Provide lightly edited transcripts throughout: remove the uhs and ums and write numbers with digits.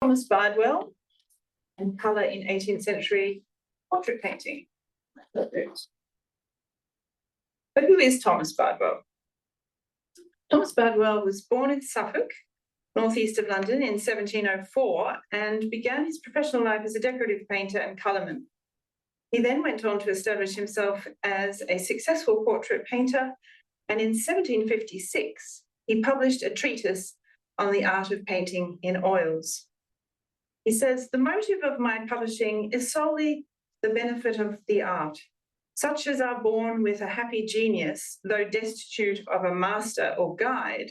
Thomas Bardwell and colour in 18th century portrait painting. But who is Thomas Bardwell? Thomas Bardwell was born in Suffolk, northeast of London, in 1704 and began his professional life as a decorative painter and colourman. He then went on to establish himself as a successful portrait painter, and in 1756 he published a treatise on the art of painting in oils. He says, "The motive of my publishing is solely the benefit of the art. Such as are born with a happy genius, though destitute of a master or guide,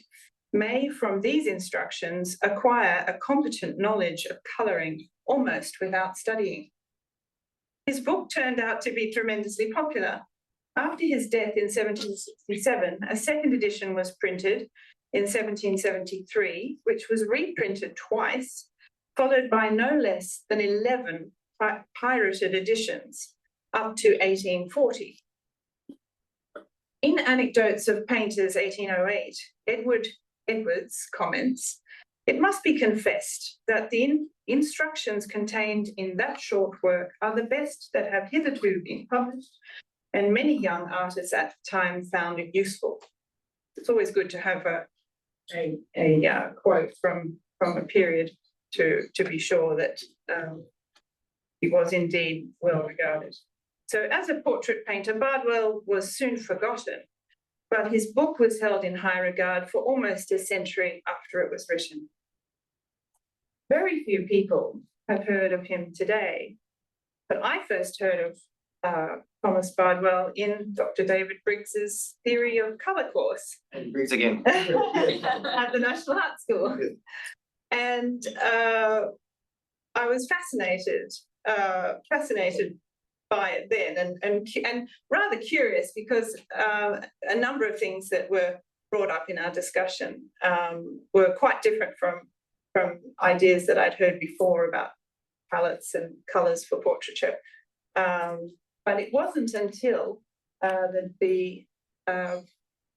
may from these instructions acquire a competent knowledge of colouring almost without studying." His book turned out to be tremendously popular. After his death in 1767, a second edition was printed in 1773, which was reprinted twice, followed by no less than 11 pirated editions up to 1840. In Anecdotes of Painters, 1808, Edwards comments, "It must be confessed that the instructions contained in that short work are the best that have hitherto been published, and many young artists at the time found it useful." It's always good to have a quote from a period to be sure that he was indeed well regarded. So as a portrait painter, Bardwell was soon forgotten, but his book was held in high regard for almost a century after it was written. Very few people have heard of him today, but I first heard of Thomas Bardwell in Dr. David Briggs's Theory of Colour course. And Briggs again. At the National Art School. And I was fascinated by it then, and rather curious, because a number of things that were brought up in our discussion were quite different from ideas that I'd heard before about palettes and colours for portraiture. But it wasn't until the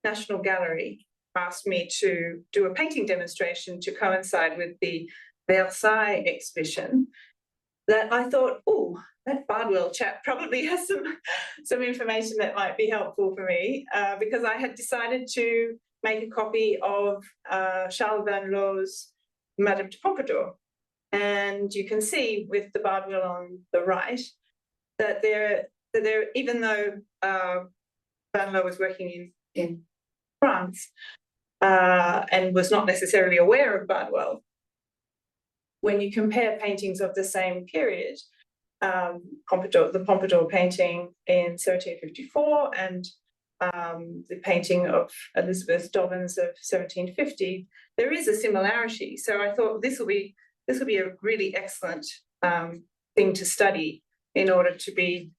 National Gallery asked me to do a painting demonstration to coincide with the Versailles exhibition that I thought, oh, that Bardwell chap probably has some information that might be helpful for me, because I had decided to make a copy of Charles Van Lo's Madame de Pompadour. And you can see with the Bardwell on the right that there, even though Van Lo was working in France and was not necessarily aware of Bardwell, when you compare paintings of the same period, the Pompadour painting in 1754 and the painting of Elizabeth Dobbins of 1750, there is a similarity. So I thought this will be a really excellent thing to study in order to be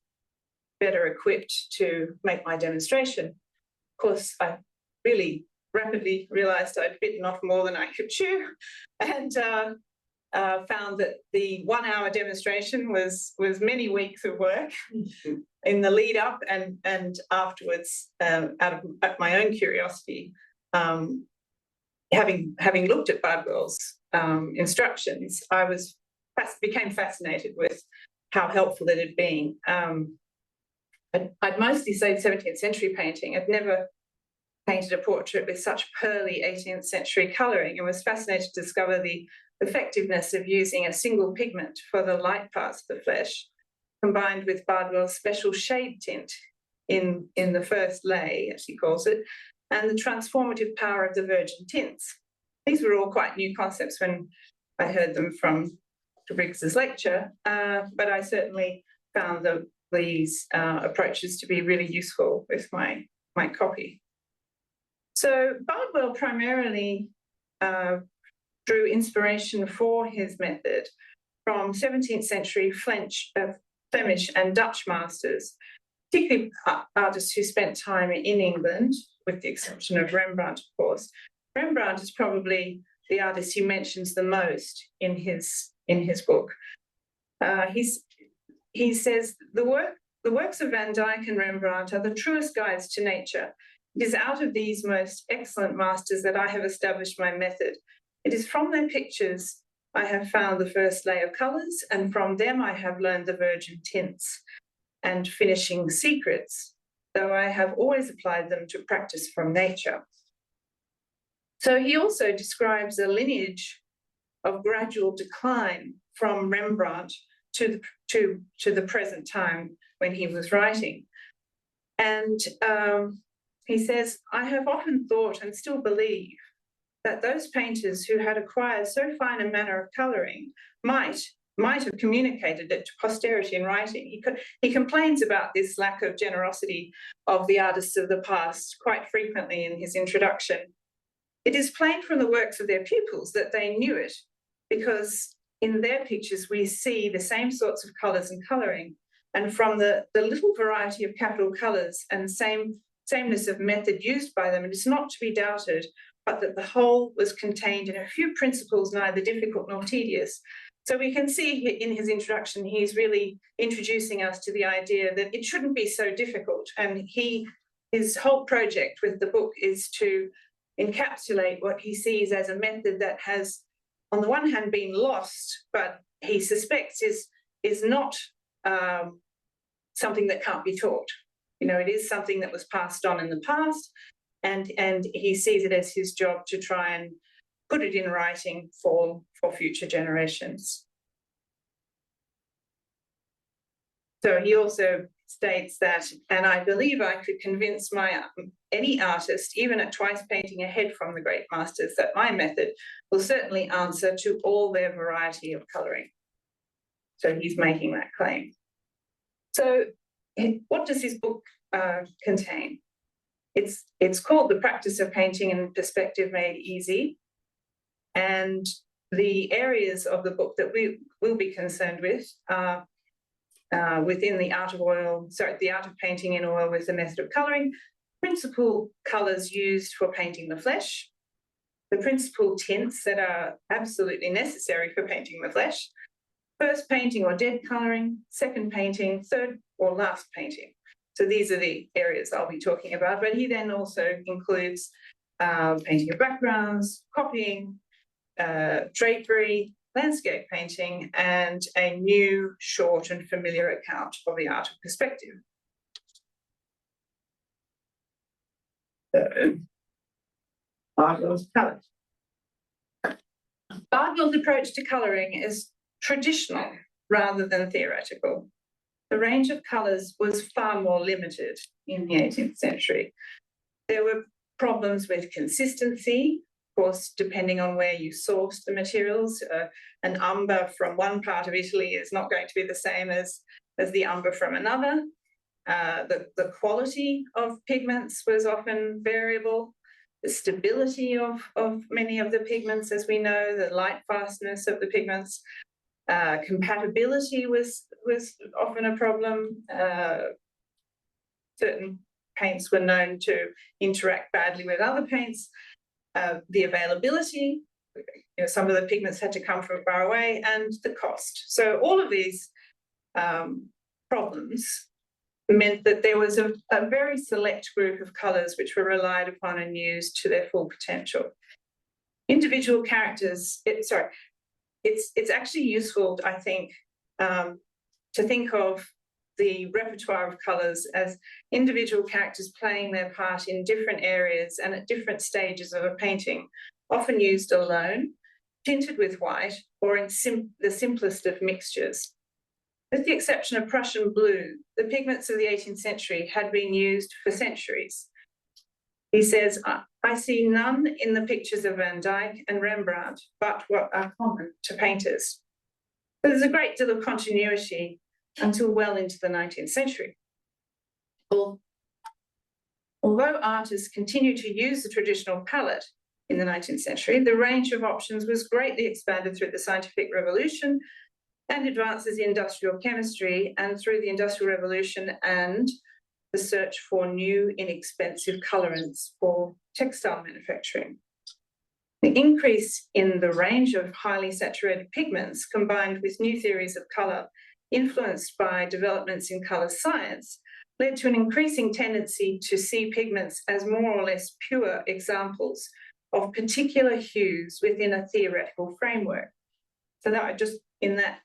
better equipped to make my demonstration. Of course, I really rapidly realised I'd bitten off more than I could chew, and found that the 1 hour demonstration was many weeks of work in the lead up and afterwards, out of my own curiosity, having looked at Bardwell's instructions, I became fascinated with how helpful it had been. I'd mostly studied 17th century painting. I'd never painted a portrait with such pearly 18th century colouring, and was fascinated to discover the effectiveness of using a single pigment for the light parts of the flesh, combined with Bardwell's special shade tint in the first lay, as he calls it, and the transformative power of the virgin tints. These were all quite new concepts when I heard them from Dr. Briggs's lecture, but I certainly found these approaches to be really useful with my copy. So Bardwell primarily drew inspiration for his method from 17th century Flemish and Dutch masters, particularly artists who spent time in England, with the exception of Rembrandt, of course. Rembrandt is probably the artist he mentions the most in his book. He says, the works of Van Dyck and Rembrandt are the truest guides to nature. It is out of these most excellent masters that I have established my method. It is from their pictures I have found the first layer of colours, and from them I have learned the virgin tints and finishing secrets, though I have always applied them to practice from nature. So he also describes a lineage of gradual decline from Rembrandt to the present time when he was writing. And he says, I have often thought and still believe that those painters who had acquired so fine a manner of colouring might have communicated it to posterity in writing. He complains about this lack of generosity of the artists of the past quite frequently in his introduction. It is plain from the works of their pupils that they knew it, because in their pictures we see the same sorts of colours and colouring, and from the little variety of capital colours and sameness of method used by them, it is not to be doubted but that the whole was contained in a few principles neither difficult nor tedious. So we can see in his introduction, he's really introducing us to the idea that it shouldn't be so difficult. And his whole project with the book is to encapsulate what he sees as a method that has, on the one hand, been lost, but he suspects is not something that can't be taught. You know, it is something that was passed on in the past, and he sees it as his job to try and put it in writing for future generations. So he also states that, and I believe I could convince any artist, even at twice painting ahead from the great masters, that my method will certainly answer to all their variety of colouring. So he's making that claim. So what does his book contain? It's called The Practice of Painting in Perspective Made Easy. And the areas of the book that we will be concerned with are within the art of painting in oil with the method of colouring, principal colours used for painting the flesh, the principal tints that are absolutely necessary for painting the flesh, first painting or dead colouring, second painting, third or last painting. So these are the areas I'll be talking about, but he then also includes painting of backgrounds, copying, drapery, landscape painting, and a new, short and familiar account of the art of perspective. So, Bardwell's palette. Bardwell's approach to colouring is traditional rather than theoretical. The range of colours was far more limited in the 18th century. There were problems with consistency. Of course, depending on where you source the materials, an umber from one part of Italy is not going to be the same as the umber from another. The quality of pigments was often variable. The stability of many of the pigments, as we know, the light fastness of the pigments, compatibility was often a problem. Certain paints were known to interact badly with other paints. The availability, some of the pigments had to come from far away, and the cost. So all of these problems meant that there was a very select group of colours which were relied upon and used to their full potential. Individual characters, it's actually useful, I think, to think of the repertoire of colours as individual characters playing their part in different areas and at different stages of a painting, often used alone, tinted with white, or in the simplest of mixtures. With the exception of Prussian blue, the pigments of the 18th century had been used for centuries. He says, I see none in the pictures of Van Dyck and Rembrandt, but what are common to painters. So there's a great deal of continuity until well into the 19th century. Although artists continued to use the traditional palette in the 19th century, the range of options was greatly expanded through the scientific revolution and advances in industrial chemistry, and through the Industrial Revolution and the search for new inexpensive colorants for textile manufacturing. The increase in the range of highly saturated pigments, combined with new theories of color influenced by developments in color science, led to an increasing tendency to see pigments as more or less pure examples of particular hues within a theoretical framework. So that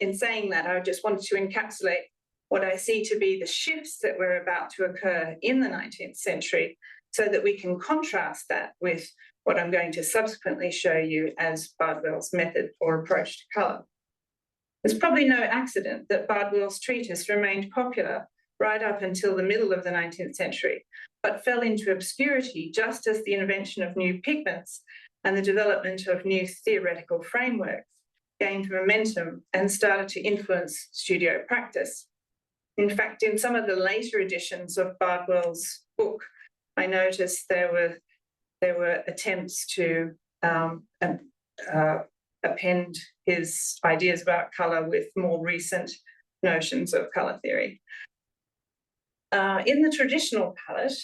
in saying that, I just wanted to encapsulate what I see to be the shifts that were about to occur in the 19th century, so that we can contrast that with what I'm going to subsequently show you as Bardwell's method or approach to colour. It's probably no accident that Bardwell's treatise remained popular right up until the middle of the 19th century, but fell into obscurity just as the invention of new pigments and the development of new theoretical frameworks gained momentum and started to influence studio practice. In fact, in some of the later editions of Bardwell's book, I noticed there were attempts to append his ideas about colour with more recent notions of colour theory. In the traditional palette,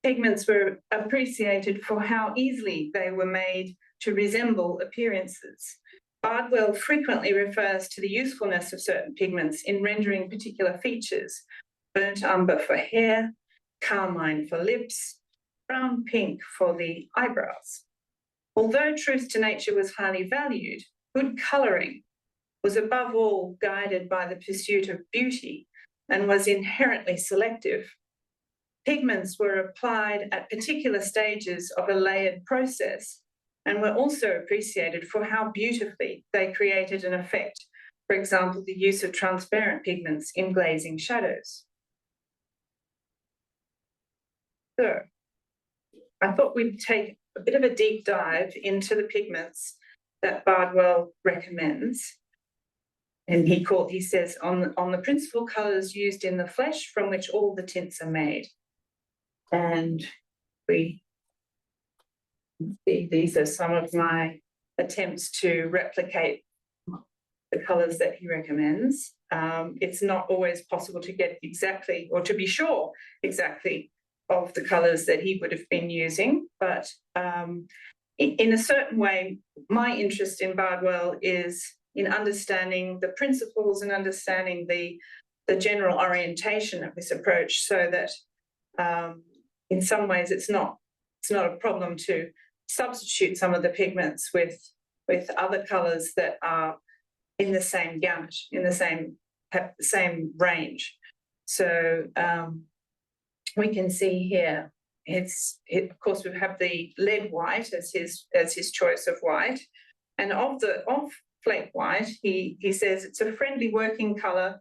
pigments were appreciated for how easily they were made to resemble appearances. Bardwell frequently refers to the usefulness of certain pigments in rendering particular features: burnt umber for hair, carmine for lips, brown pink for the eyebrows. Although truth to nature was highly valued, good colouring was above all guided by the pursuit of beauty and was inherently selective. Pigments were applied at particular stages of a layered process and were also appreciated for how beautifully they created an effect. For example, the use of transparent pigments in glazing shadows. So, I thought we'd take a bit of a deep dive into the pigments that Bardwell recommends. And he says, on the principal colours used in the flesh from which all the tints are made. And these are some of my attempts to replicate the colours that he recommends. It's not always possible to get exactly, or to be sure exactly, of the colours that he would have been using, but in a certain way, my interest in Bardwell is in understanding the principles and understanding the general orientation of this approach, so that in some ways it's not a problem to substitute some of the pigments with other colours that are in the same gamut, in the same range. So we can see here, of course, we have the lead white as his choice of white, and of flake white, he says it's a friendly working colour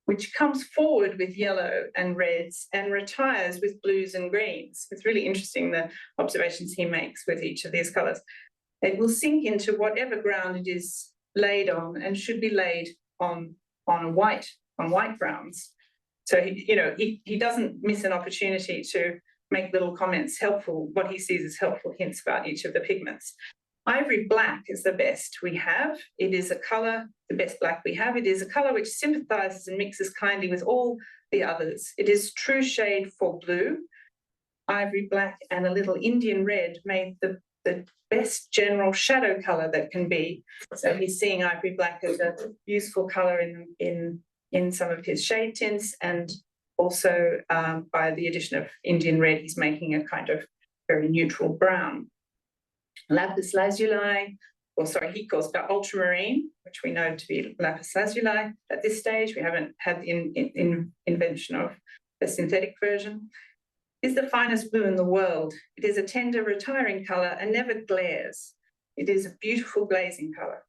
which comes forward with yellow and reds and retires with blues and greens. It's really interesting, the observations he makes with each of these colours. It will sink into whatever ground it is laid on, and should be laid on white grounds. So he doesn't miss an opportunity to make little comments, what he sees as helpful hints about each of the pigments. Ivory black is the best we have. It is a colour, the best black we have. It is a colour which sympathises and mixes kindly with all the others. It is true shade for blue. Ivory black and a little Indian red made the best general shadow colour that can be. So he's seeing ivory black as a useful colour in some of his shade tints, and also by the addition of Indian red, he's making a kind of very neutral brown. Lapis lazuli, he calls it ultramarine, which we know to be lapis lazuli. At this stage, we haven't had the invention of the synthetic version. Is the finest blue in the world. It is a tender, retiring colour and never glares. It is a beautiful glazing colour.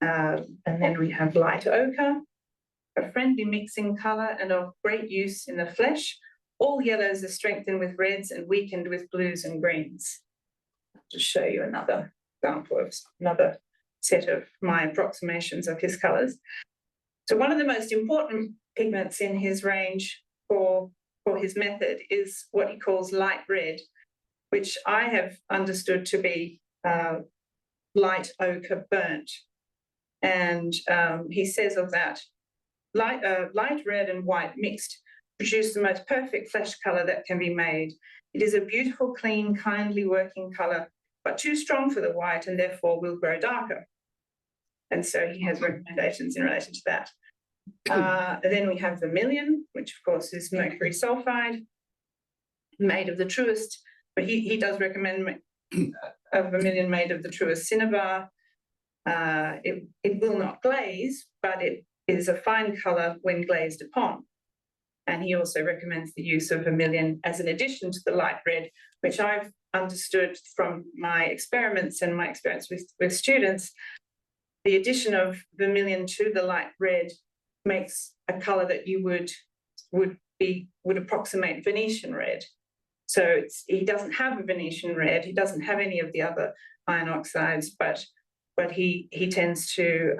And then we have light ochre, a friendly mixing colour and of great use in the flesh. All yellows are strengthened with reds and weakened with blues and greens. I'll just show you another example of another set of my approximations of his colours. So one of the most important pigments in his range for his method is what he calls light red, which I have understood to be light ochre burnt. And he says of that, light red and white mixed produce the most perfect flesh colour that can be made. It is a beautiful, clean, kindly working colour, but too strong for the white and therefore will grow darker. And so he has recommendations in relation to that. Then we have vermilion, which of course is mercury sulfide, made of the truest, but he does recommend a vermilion made of the truest cinnabar. it will not glaze, but it is a fine colour when glazed upon. And he also recommends the use of vermilion as an addition to the light red, which I've understood from my experiments and my experience with students. The addition of vermilion to the light red makes a colour that you would approximate Venetian red. So he doesn't have a Venetian red. He doesn't have any of the other iron oxides, but he tends to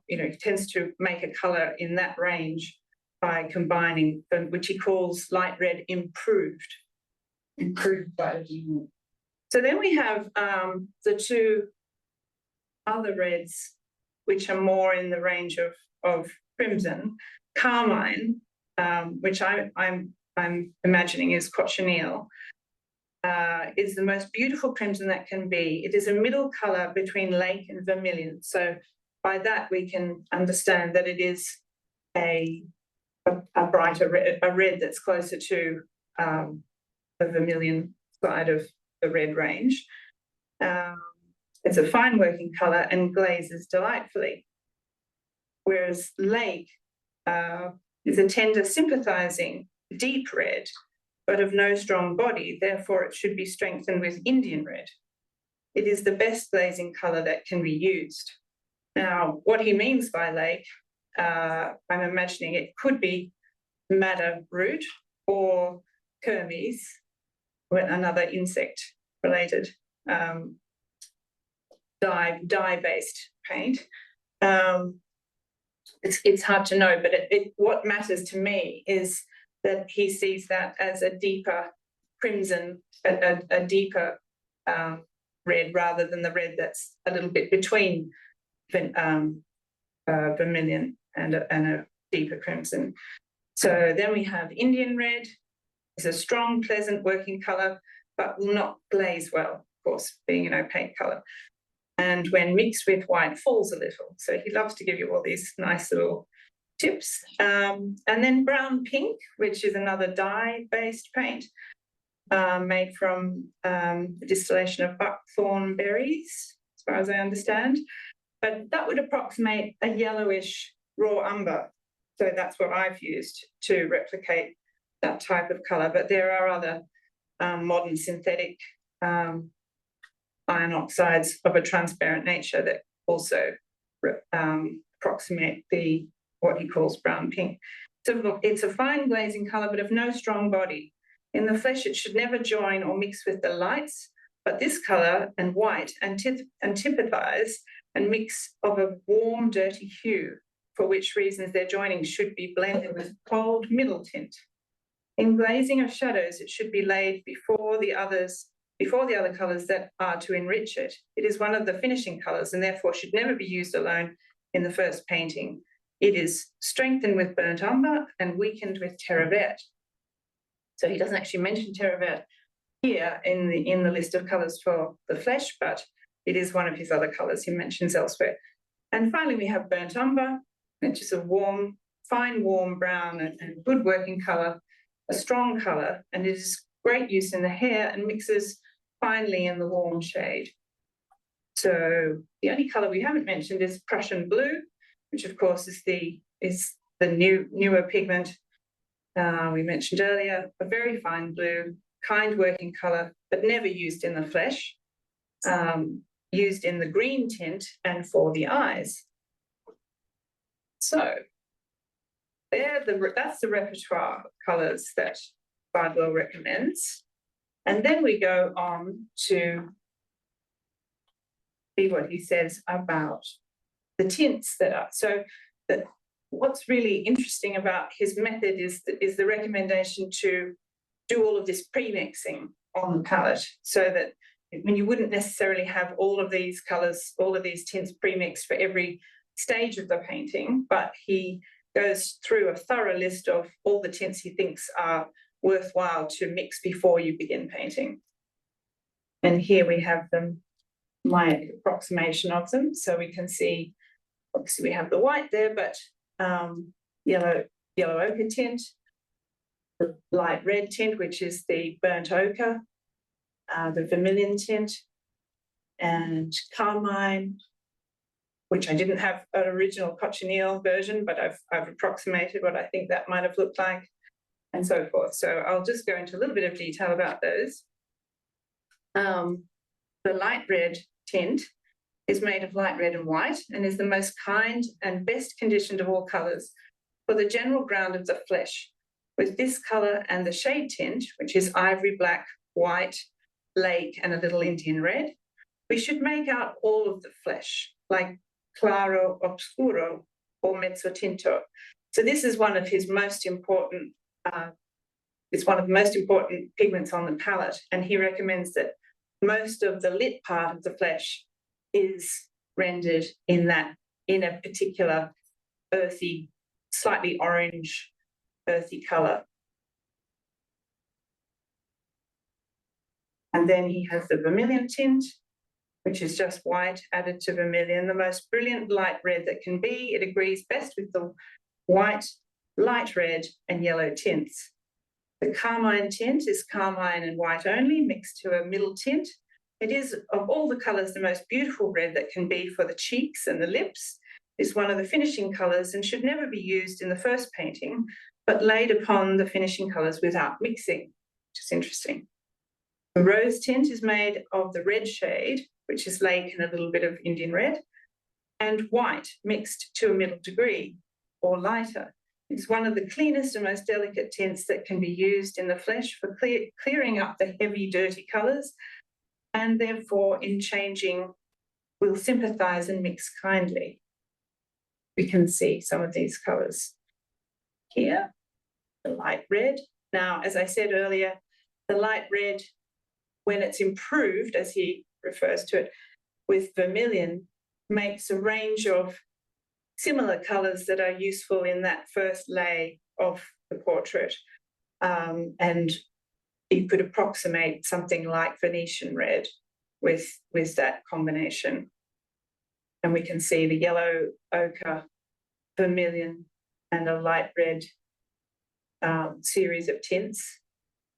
he tends to make a colour in that range by combining, which he calls light red improved by the. So then we have the two other reds, which are more in the range of crimson. Carmine, which I'm imagining is cochineal, is the most beautiful crimson that can be. It is a middle colour between lake and vermilion. So by that we can understand that it is a brighter red, a red that's closer to the vermilion side of the red range. It's a fine working colour and glazes delightfully. Whereas lake is a tender, sympathising, deep red, but of no strong body. Therefore, it should be strengthened with Indian red. It is the best glazing colour that can be used. Now, what he means by lake, I'm imagining it could be madder root or Kermes, another insect-related dye-based paint. It's hard to know, but what matters to me is that he sees that as a deeper crimson, a deeper red, rather than the red that's a little bit between vermilion and a deeper crimson. So then we have Indian red. It's a strong, pleasant working colour, but will not glaze well, of course, being an opaque colour. And when mixed with white, falls a little. So he loves to give you all these nice little tips. And then brown pink, which is another dye-based paint made from the distillation of buckthorn berries, as far as I understand. But that would approximate a yellowish raw umber. So that's what I've used to replicate that type of colour. But there are other modern synthetic iron oxides of a transparent nature that also approximate what he calls brown pink. So it's a fine glazing colour, but of no strong body. In the flesh, it should never join or mix with the lights, but this colour and white antipathize and mix of a warm, dirty hue, for which reasons their joining should be blended with cold middle tint. In glazing of shadows, it should be laid before the other colours that are to enrich it. It is one of the finishing colours and therefore should never be used alone in the first painting. It is strengthened with burnt umber and weakened with terre verte. So he doesn't actually mention terre verte here in the list of colours for the flesh, but it is one of his other colours he mentions elsewhere. And finally, we have burnt umber, which is a warm, fine, warm brown and good working colour, a strong colour, and it is great use in the hair and mixes finely in the warm shade. So the only colour we haven't mentioned is Prussian blue, which of course is the newer pigment we mentioned earlier, a very fine blue, kind working colour, but never used in the flesh, used in the green tint and for the eyes. So that's the repertoire of colours that Bardwell recommends. And then we go on to see what he says about the tints that are. So what's really interesting about his method is the recommendation to do all of this pre-mixing on the palette, so that when you wouldn't necessarily have all of these colours, all of these tints pre-mixed for every stage of the painting, but he goes through a thorough list of all the tints he thinks are worthwhile to mix before you begin painting. And here we have them, my approximation of them. So we can see, obviously we have the white there, but yellow ochre tint, the light red tint, which is the burnt ochre, the vermilion tint, and carmine, which I didn't have an original cochineal version, but I've approximated what I think that might have looked like, and so forth. So I'll just go into a little bit of detail about those. The light red tint is made of light red and white and is the most kind and best conditioned of all colours for the general ground of the flesh. With this colour and the shade tint, which is ivory black, white, lake, and a little Indian red, we should make out all of the flesh, like claro obscuro or mezzo tinto. So this is one of his most important, it's one of the most important pigments on the palette, and he recommends that most of the lit part of the flesh is rendered in a particular earthy, slightly orange, earthy colour. And then he has the vermilion tint, which is just white added to vermilion, the most brilliant light red that can be. It agrees best with the white, light red, and yellow tints. The carmine tint is carmine and white only, mixed to a middle tint. It is, of all the colours, the most beautiful red that can be for the cheeks and the lips. It's one of the finishing colours and should never be used in the first painting, but laid upon the finishing colours without mixing, which is interesting. The rose tint is made of the red shade, which is lake and a little bit of Indian red, and white mixed to a middle degree or lighter. It's one of the cleanest and most delicate tints that can be used in the flesh for clearing up the heavy, dirty colours, and therefore in changing will sympathise and mix kindly. We can see some of these colours here, the light red. Now, as I said earlier, the light red, when it's improved, as he refers to it, with vermilion, makes a range of similar colours that are useful in that first lay of the portrait. And you could approximate something like Venetian red with that combination. And we can see the yellow, ochre, vermilion, and a light red series of tints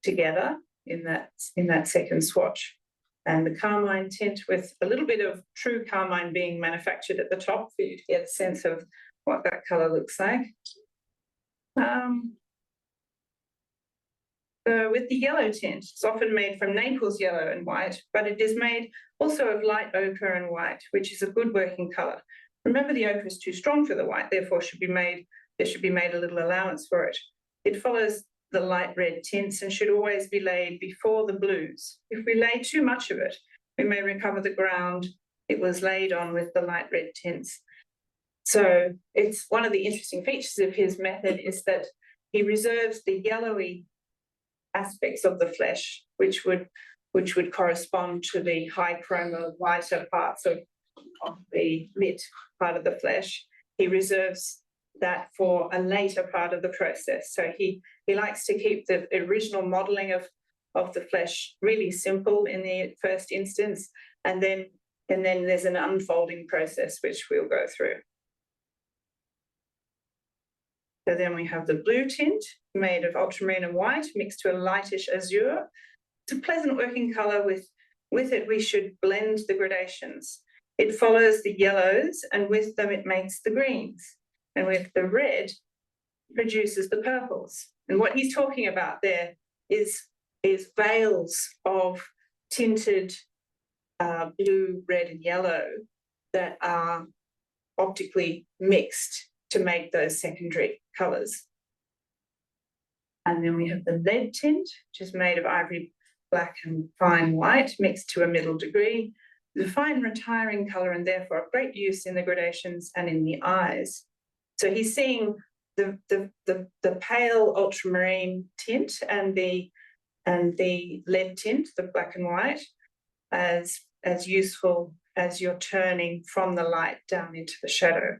together in that second swatch. And the carmine tint with a little bit of true carmine being manufactured at the top for you to get a sense of what that colour looks like. With the yellow tint, it's often made from Naples yellow and white, but it is made also of light ochre and white, which is a good working colour. Remember, the ochre is too strong for the white, therefore there should be made a little allowance for it. It follows the light red tints and should always be laid before the blues. If we lay too much of it, we may recover the ground it was laid on with the light red tints. So it's one of the interesting features of his method is that he reserves the yellowy aspects of the flesh, which would correspond to the high chroma whiter parts of the lit part of the flesh. He reserves that for a later part of the process. So he likes to keep the original modelling of the flesh really simple in the first instance, and then there's an unfolding process which we'll go through. So then we have the blue tint made of ultramarine and white mixed to a lightish azure. It's a pleasant working colour. With it we should blend the gradations. It follows the yellows, and with them it makes the greens. And with the red, produces the purples. And what he's talking about there is veils of tinted blue, red, and yellow that are optically mixed to make those secondary colours. And then we have the lead tint, which is made of ivory black and fine white mixed to a middle degree. The fine retiring colour and therefore of great use in the gradations and in the eyes. So he's seeing the pale ultramarine tint and the lead tint, the black and white, as useful as you're turning from the light down into the shadow.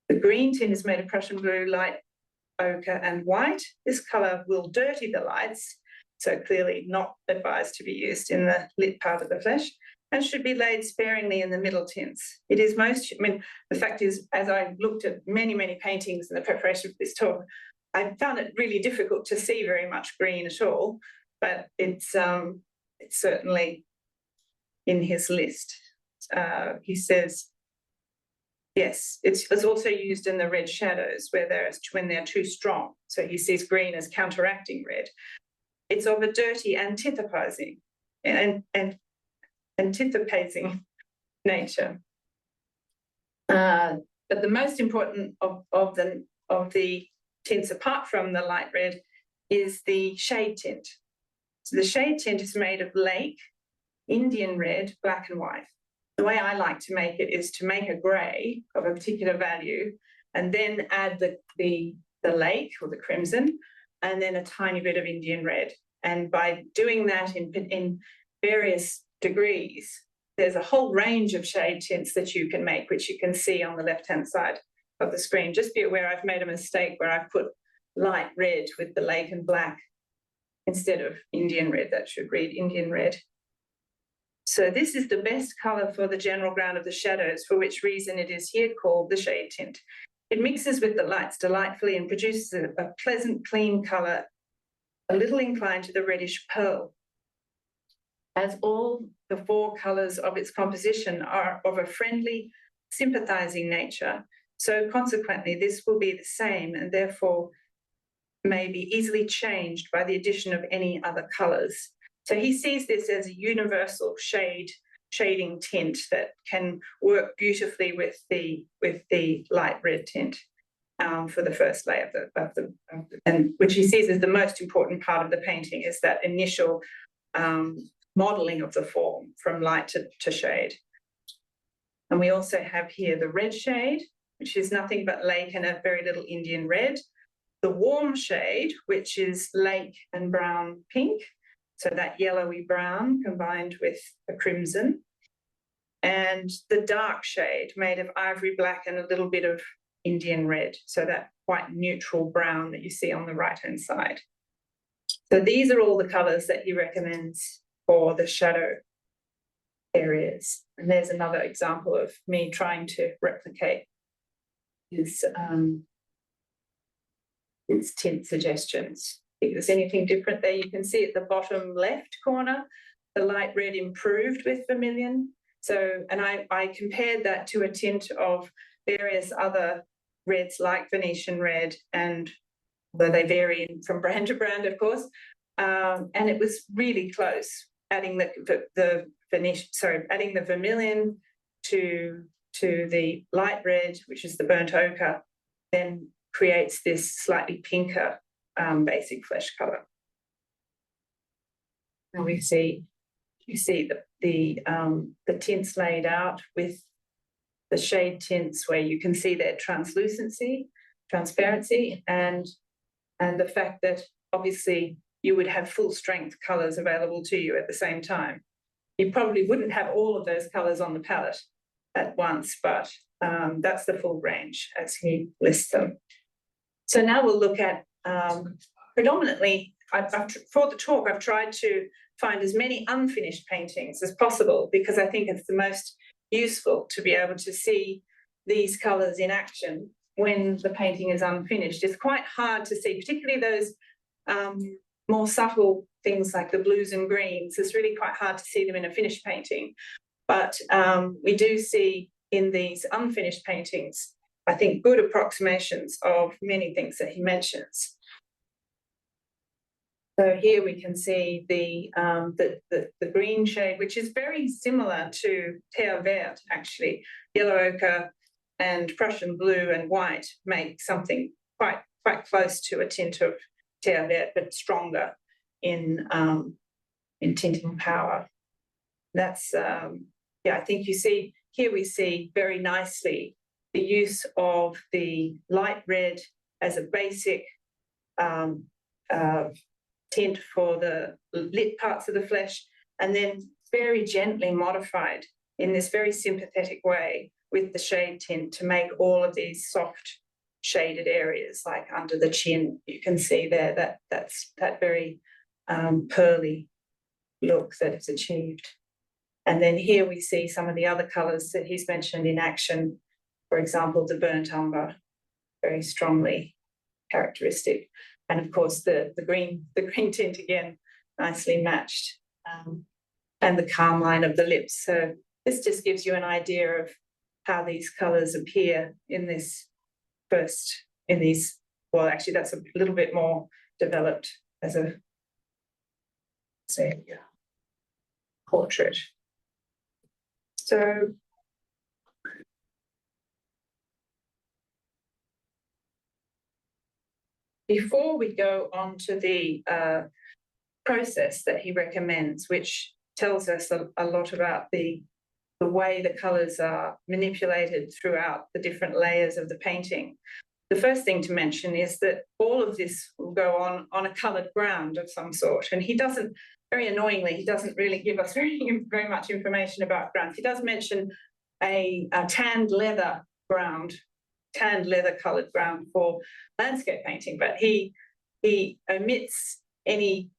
The green tint is made of Prussian blue, light ochre, and white. This colour will dirty the lights, so clearly not advised to be used in the lit part of the flesh, and should be laid sparingly in the middle tints. It is the fact is, as I looked at many, many paintings in the preparation for this talk, I found it really difficult to see very much green at all, but it's certainly in his list. He says, Yes, it's also used in the red shadows when they're too strong. So he sees green as counteracting red. It's of a dirty antithesizing and antithesizing nature. But the most important of the tints, apart from the light red, is the shade tint. So the shade tint is made of lake, Indian red, black and white. The way I like to make it is to make a grey of a particular value and then add the lake or the crimson and then a tiny bit of Indian red. And by doing that in various degrees, there's a whole range of shade tints that you can make, which you can see on the left-hand side of the screen. Just be aware I've made a mistake where I've put light red with the lake and black instead of Indian red. That should read Indian red. So this is the best colour for the general ground of the shadows, for which reason it is here called the shade tint. It mixes with the lights delightfully and produces a pleasant, clean colour, a little inclined to the reddish pearl. As all the four colours of its composition are of a friendly, sympathising nature, so consequently this will be the same and therefore may be easily changed by the addition of any other colours. So he sees this as a universal shading tint that can work beautifully with the light red tint for the first layer and which he sees as the most important part of the painting, is that initial modelling of the form from light to shade. And we also have here the red shade, which is nothing but lake and a very little Indian red. The warm shade, which is lake and brown pink, so that yellowy brown combined with a crimson. And the dark shade made of ivory black and a little bit of Indian red, so that quite neutral brown that you see on the right-hand side. So these are all the colours that he recommends for the shadow areas. And there's another example of me trying to replicate his tint suggestions. If there's anything different there, you can see at the bottom left corner, the light red improved with vermilion. So, and I compared that to a tint of various other reds like Venetian red, and though they vary from brand to brand, of course, and it was really close. Adding the vermilion to the light red, which is the burnt ochre, then creates this slightly pinker basic flesh colour. And you see the tints laid out with the shade tints where you can see their transparency, and the fact that obviously you would have full strength colours available to you at the same time. You probably wouldn't have all of those colours on the palette at once, but that's the full range as he lists them. So now we'll look at predominantly, for the talk, I've tried to find as many unfinished paintings as possible because I think it's the most useful to be able to see these colours in action when the painting is unfinished. It's quite hard to see, particularly those more subtle things like the blues and greens. It's really quite hard to see them in a finished painting. But we do see in these unfinished paintings, I think, good approximations of many things that he mentions. So here we can see the green shade, which is very similar to terre verte, actually. Yellow ochre and Prussian blue and white make something quite close to a tint of terre verte, but stronger in tinting power. That's I think you see here we see very nicely the use of the light red as a basic tint for the lit parts of the flesh, and then very gently modified in this very sympathetic way with the shade tint to make all of these soft shaded areas, like under the chin. You can see there that's that very pearly look that is achieved. And then here we see some of the other colours that he's mentioned in action. For example, the burnt umber, very strongly characteristic. And of course, the green tint again, nicely matched, and the carmine of the lips. So this just gives you an idea of how these colours appear in this well, actually that's a little bit more developed as a, say, portrait. So before we go on to the process that he recommends, which tells us a lot about the way the colours are manipulated throughout the different layers of the painting, the first thing to mention is that all of this will go on a coloured ground of some sort. And he doesn't, very annoyingly, he doesn't really give us very much information about grounds. He does mention a tanned leather ground, tanned leather coloured ground for landscape painting, but he omits any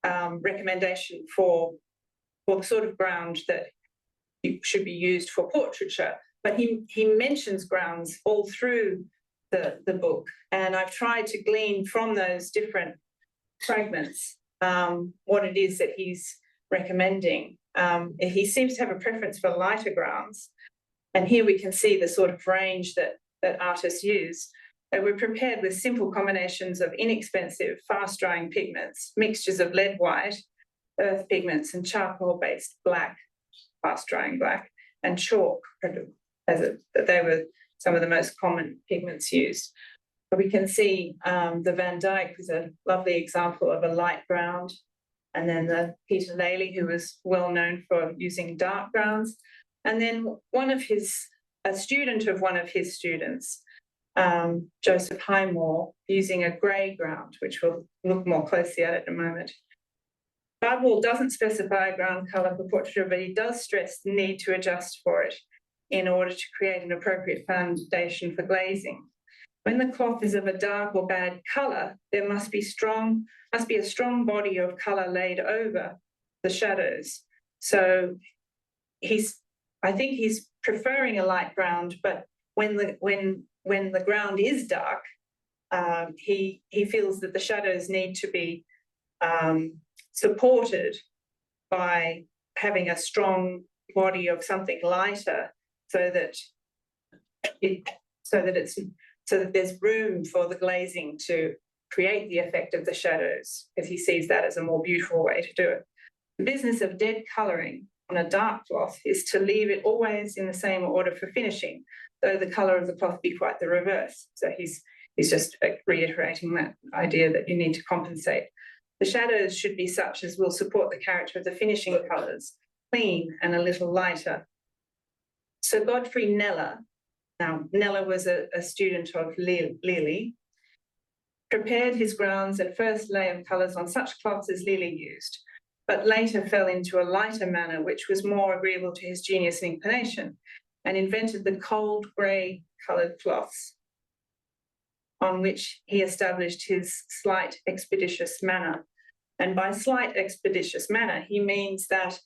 recommendation for the sort of ground that should be used for portraiture. But he mentions grounds all through the book, and I've tried to glean from those different fragments what it is that he's recommending. He seems to have a preference for lighter grounds, and here we can see the sort of range that artists use. They were prepared with simple combinations of inexpensive, fast-drying pigments, mixtures of lead white, earth pigments, and charcoal-based black, fast-drying black, and chalk, that they were some of the most common pigments used. But we can see the Van Dyck was a lovely example of a light ground, and then the Peter Lely, who was well known for using dark grounds, and then a student of one of his students, Joseph Highmore, using a grey ground, which we'll look more closely at in a moment. Bardwell doesn't specify a ground colour for portraiture, but he does stress the need to adjust for it in order to create an appropriate foundation for glazing. When the cloth is of a dark or bad colour, there must be a strong body of colour laid over the shadows. So I think he's preferring a light ground, but when the ground is dark, he feels that the shadows need to be supported by having a strong body of something lighter, so that there's room for the glazing to create the effect of the shadows, because he sees that as a more beautiful way to do it. The business of dead colouring on a dark cloth is to leave it always in the same order for finishing, though the colour of the cloth be quite the reverse. So he's just reiterating that idea that you need to compensate. The shadows should be such as will support the character of the finishing colours, clean and a little lighter. So Godfrey Kneller, now Kneller was a student of Lely, prepared his grounds and first lay of colours on such cloths as Lely used, but later fell into a lighter manner which was more agreeable to his genius and inclination, and invented the cold grey coloured cloths, on which he established his slight expeditious manner. And by slight expeditious manner, he means that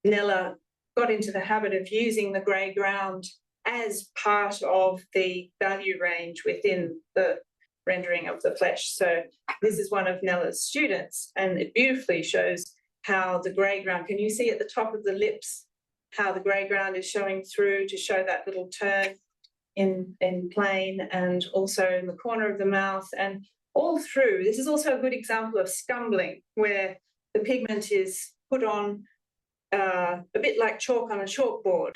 Kneller got into the habit of using the grey ground as part of the value range within the rendering of the flesh. So this is one of Kneller's students, and it beautifully shows how the grey ground, can you see at the top of the lips how the grey ground is showing through to show that little turn in plane, and also in the corner of the mouth and all through. This is also a good example of scumbling, where the pigment is put on a bit like chalk on a chalkboard,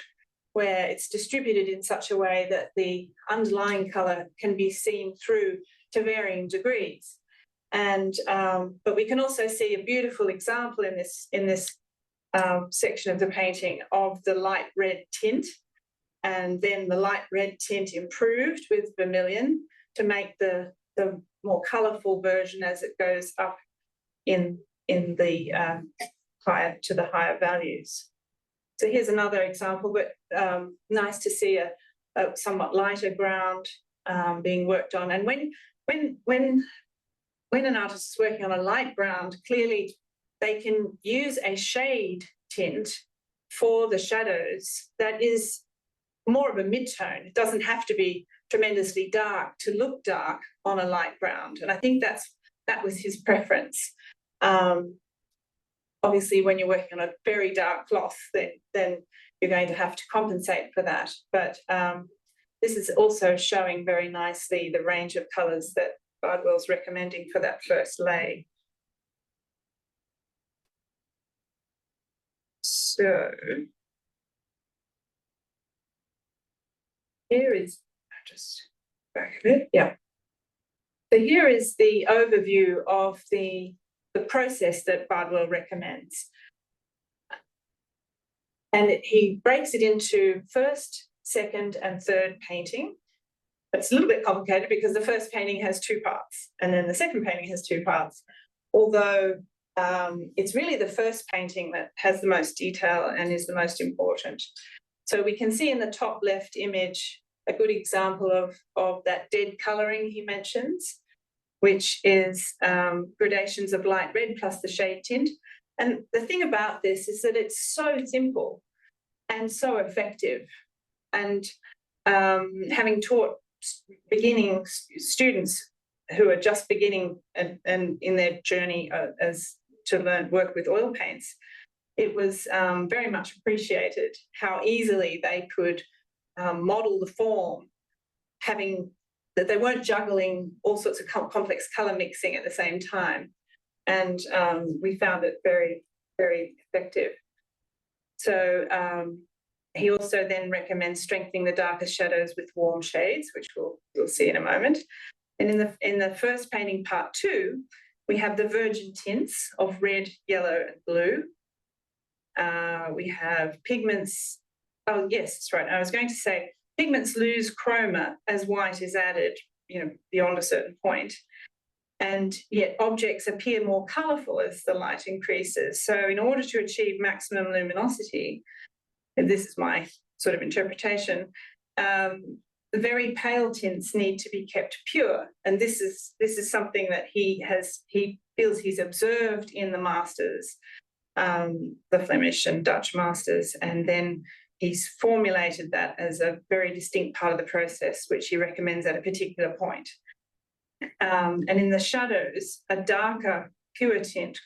where it's distributed in such a way that the underlying colour can be seen through to varying degrees. And but we can also see a beautiful example in this section of the painting of the light red tint, and then the light red tint improved with vermilion to make the more colourful version as it goes up in the higher values. So here's another example, but nice to see a somewhat lighter ground being worked on. And when an artist is working on a light ground, clearly they can use a shade tint for the shadows that is more of a mid-tone. It doesn't have to be tremendously dark to look dark on a light ground. And I think that was his preference. Obviously, when you're working on a very dark cloth, then you're going to have to compensate for that. But this is also showing very nicely the range of colours that Bardwell's recommending for that first lay. So here is, just back a bit, yeah. So here is the overview of the process that Bardwell recommends. And he breaks it into first, second, and third painting. It's a little bit complicated because the first painting has 2 parts, and then the second painting has 2 parts, although it's really the first painting that has the most detail and is the most important. So we can see in the top left image a good example of that dead colouring he mentions, which is gradations of light red plus the shade tint. And the thing about this is that it's so simple and so effective. And having taught beginning students who are just beginning and in their journey as to learn work with oil paints, it was very much appreciated how easily they could model the form, having that they weren't juggling all sorts of complex colour mixing at the same time. And we found it very, very effective. So he also then recommends strengthening the darker shadows with warm shades, which we'll see in a moment. And in the first painting, part 2, we have the virgin tints of red, yellow, and blue. We have pigments. Oh, yes, that's right. I was going to say pigments lose chroma as white is added, beyond a certain point. And yet objects appear more colourful as the light increases. So in order to achieve maximum luminosity, and this is my sort of interpretation, the very pale tints need to be kept pure. And this is something that he feels he's observed in the masters, the Flemish and Dutch masters, and then he's formulated that as a very distinct part of the process, which he recommends at a particular point. And in the shadows, a darker, pure tint,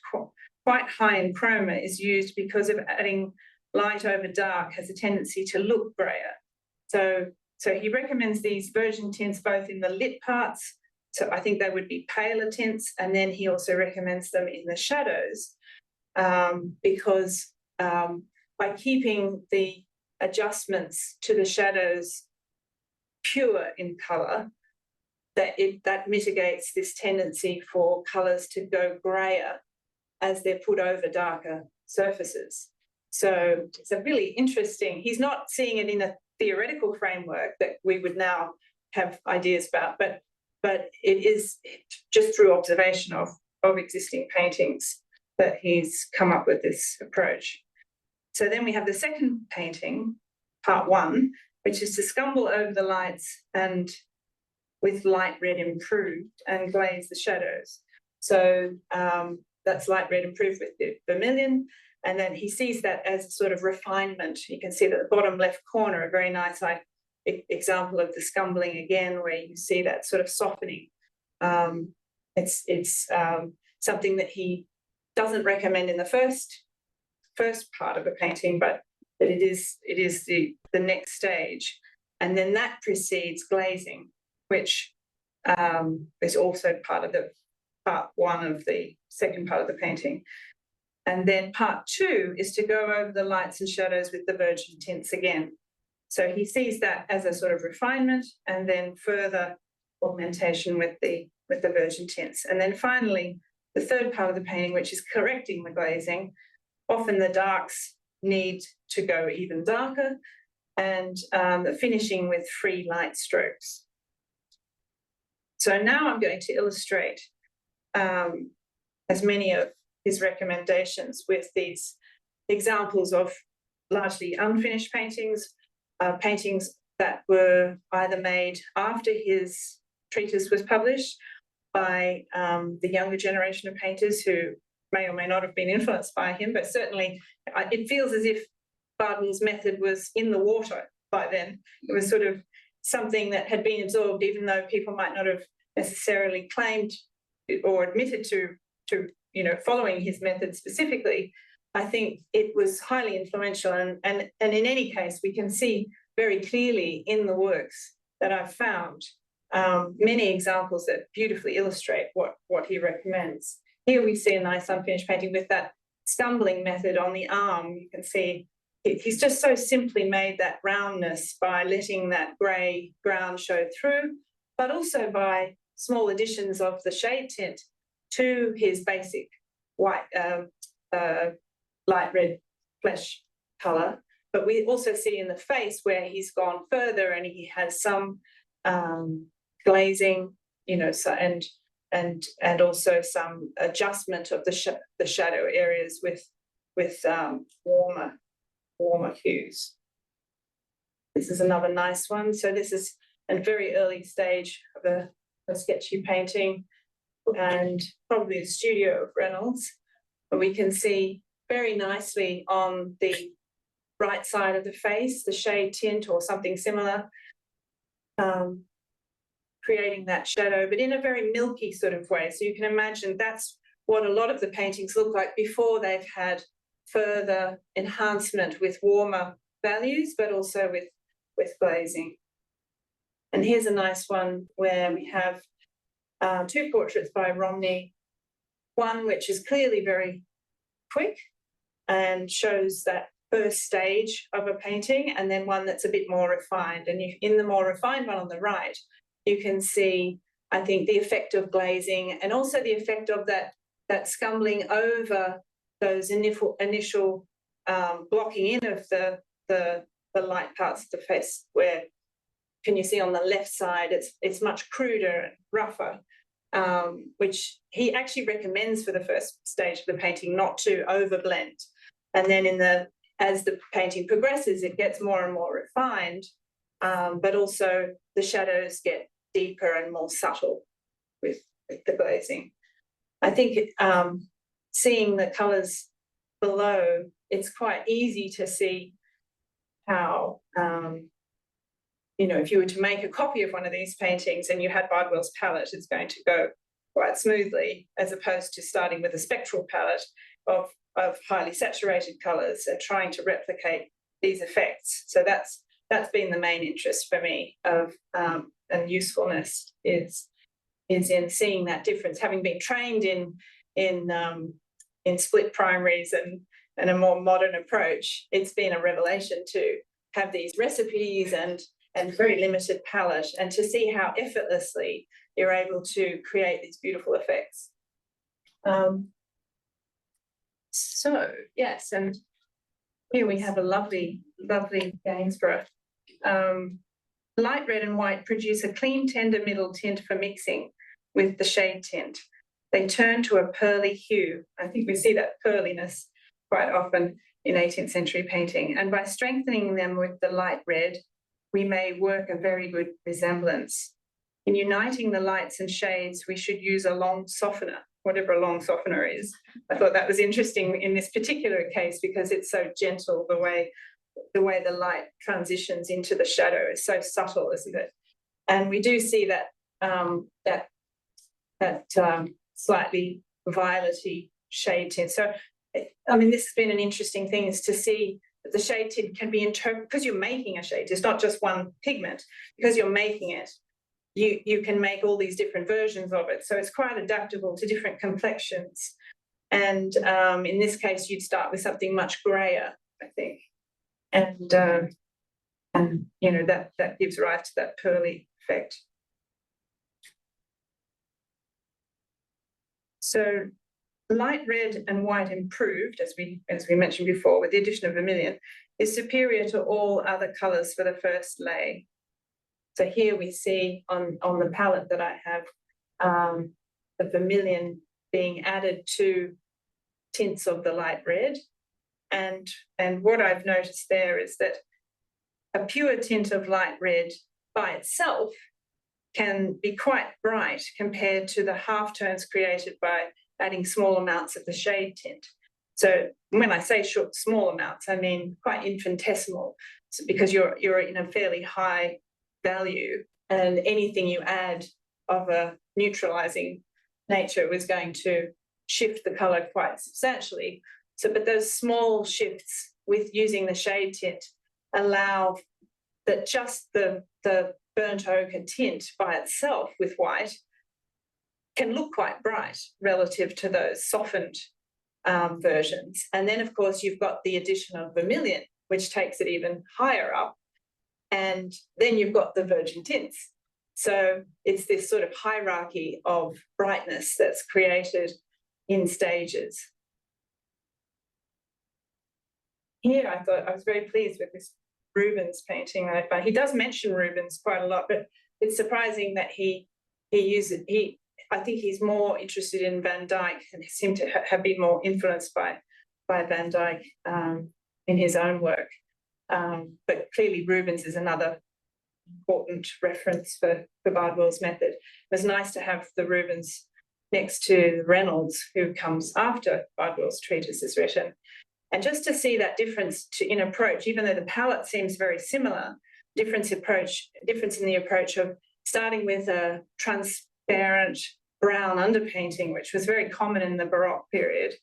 quite high in chroma, is used because of adding light over dark has a tendency to look grayer. So he recommends these virgin tints both in the lit parts, so I think they would be paler tints, and then he also recommends them in the shadows because by keeping the adjustments to the shadows pure in colour, that mitigates this tendency for colours to go grayer as they're put over darker surfaces. So it's a really interesting, he's not seeing it in a theoretical framework that we would now have ideas about, but it is just through observation of existing paintings that he's come up with this approach. So then we have the second painting, part 1, which is to scumble over the lights and with light red improved and glaze the shadows. So that's light red improved with the vermilion. And then he sees that as a sort of refinement. You can see that the bottom left corner, a very nice example of the scumbling again, where you see that sort of softening. It's something that he doesn't recommend in the first part of the painting, but it is the next stage. And then that precedes glazing, which is also part of the part 1 of the second part of the painting. And then part 2 is to go over the lights and shadows with the virgin tints again. So he sees that as a sort of refinement, and then further augmentation with the virgin tints. And then finally, the third part of the painting, which is correcting the glazing. Often the darks need to go even darker, and the finishing with free light strokes. So now I'm going to illustrate as many of his recommendations with these examples of largely unfinished paintings, paintings that were either made after his treatise was published by the younger generation of painters who may or may not have been influenced by him, but certainly it feels as if Bardwell's method was in the water by then. It was sort of something that had been absorbed, even though people might not have necessarily claimed or admitted to following his method specifically. I think it was highly influential, and in any case, we can see very clearly in the works that I've found many examples that beautifully illustrate what he recommends. Here we see a nice unfinished painting with that scumbling method on the arm. You can see he's just so simply made that roundness by letting that grey ground show through, but also by small additions of the shade tint to his basic white, light red flesh colour. But we also see in the face where he's gone further and he has some glazing, you know, so and also some adjustment of the shadow areas with warmer hues. This is another nice one. So this is a very early stage of a sketchy painting, and probably a studio of Reynolds. But we can see very nicely on the right side of the face the shade tint or something similar, creating that shadow, but in a very milky sort of way. So you can imagine that's what a lot of the paintings look like before they've had further enhancement with warmer values, but also with glazing. And here's a nice one where we have two portraits by Romney, one which is clearly very quick and shows that first stage of a painting, and then one that's a bit more refined. And in the more refined one on the right, you can see, I think, the effect of glazing and also the effect of that scumbling over those initial blocking in of the light parts of the face, where can you see on the left side it's much cruder and rougher, which he actually recommends for the first stage of the painting not to overblend. And then as the painting progresses, it gets more and more refined, but also the shadows get deeper and more subtle with the glazing. I think seeing the colours below, it's quite easy to see how, you know, if you were to make a copy of one of these paintings and you had Bardwell's palette, it's going to go quite smoothly, as opposed to starting with a spectral palette of highly saturated colours and trying to replicate these effects. So that's been the main interest for me of and usefulness is in seeing that difference. Having been trained in split primaries and a more modern approach, it's been a revelation to have these recipes and very limited palette, and to see how effortlessly you're able to create these beautiful effects. So yes, and here we have a lovely Gainsborough. Light red and white produce a clean, tender middle tint for mixing with the shade tint. They turn to a pearly hue. I think we see that pearliness quite often in 18th century painting. And by strengthening them with the light red, we may work a very good resemblance. In uniting the lights and shades, we should use a long softener, whatever a long softener is. I thought that was interesting in this particular case because it's so gentle, the way the light transitions into the shadow is so subtle, isn't it? And we do see that slightly violety shade tint. So, I mean, this has been an interesting thing, is to see that the shade tint can be interpreted, because you're making a shade. It's not just one pigment. Because you're making it, you can make all these different versions of it. So it's quite adaptable to different complexions. And in this case, you'd start with something much grayer, I think. And you know, that gives rise to that pearly effect. So light red and white improved, as we mentioned before, with the addition of vermilion, is superior to all other colours for the first lay. So here we see on the palette that I have the vermilion being added to tints of the light red. And what I've noticed there is that a pure tint of light red by itself can be quite bright compared to the half tones created by adding small amounts of the shade tint. So when I say small amounts, I mean quite infinitesimal, because you're in a fairly high value, and anything you add of a neutralizing nature was going to shift the color quite substantially. but those small shifts with using the shade tint allow that just the burnt ochre tint by itself with white can look quite bright relative to those softened versions. And then, of course, you've got the addition of vermilion, which takes it even higher up. And then you've got the virgin tints. So it's this sort of hierarchy of brightness that's created in stages. Here, I thought I was very pleased with this Rubens painting. He does mention Rubens quite a lot, but it's surprising that he uses I think he's more interested in Van Dyck and seemed to have been more influenced by Van Dyck in his own work. But clearly Rubens is another important reference for Bardwell's method. It was nice to have the Rubens next to Reynolds, who comes after Bardwell's treatise is written. And just to see that difference in approach, even though the palette seems very similar, difference in the approach of starting with a transparent brown underpainting, which was very common in the Baroque period,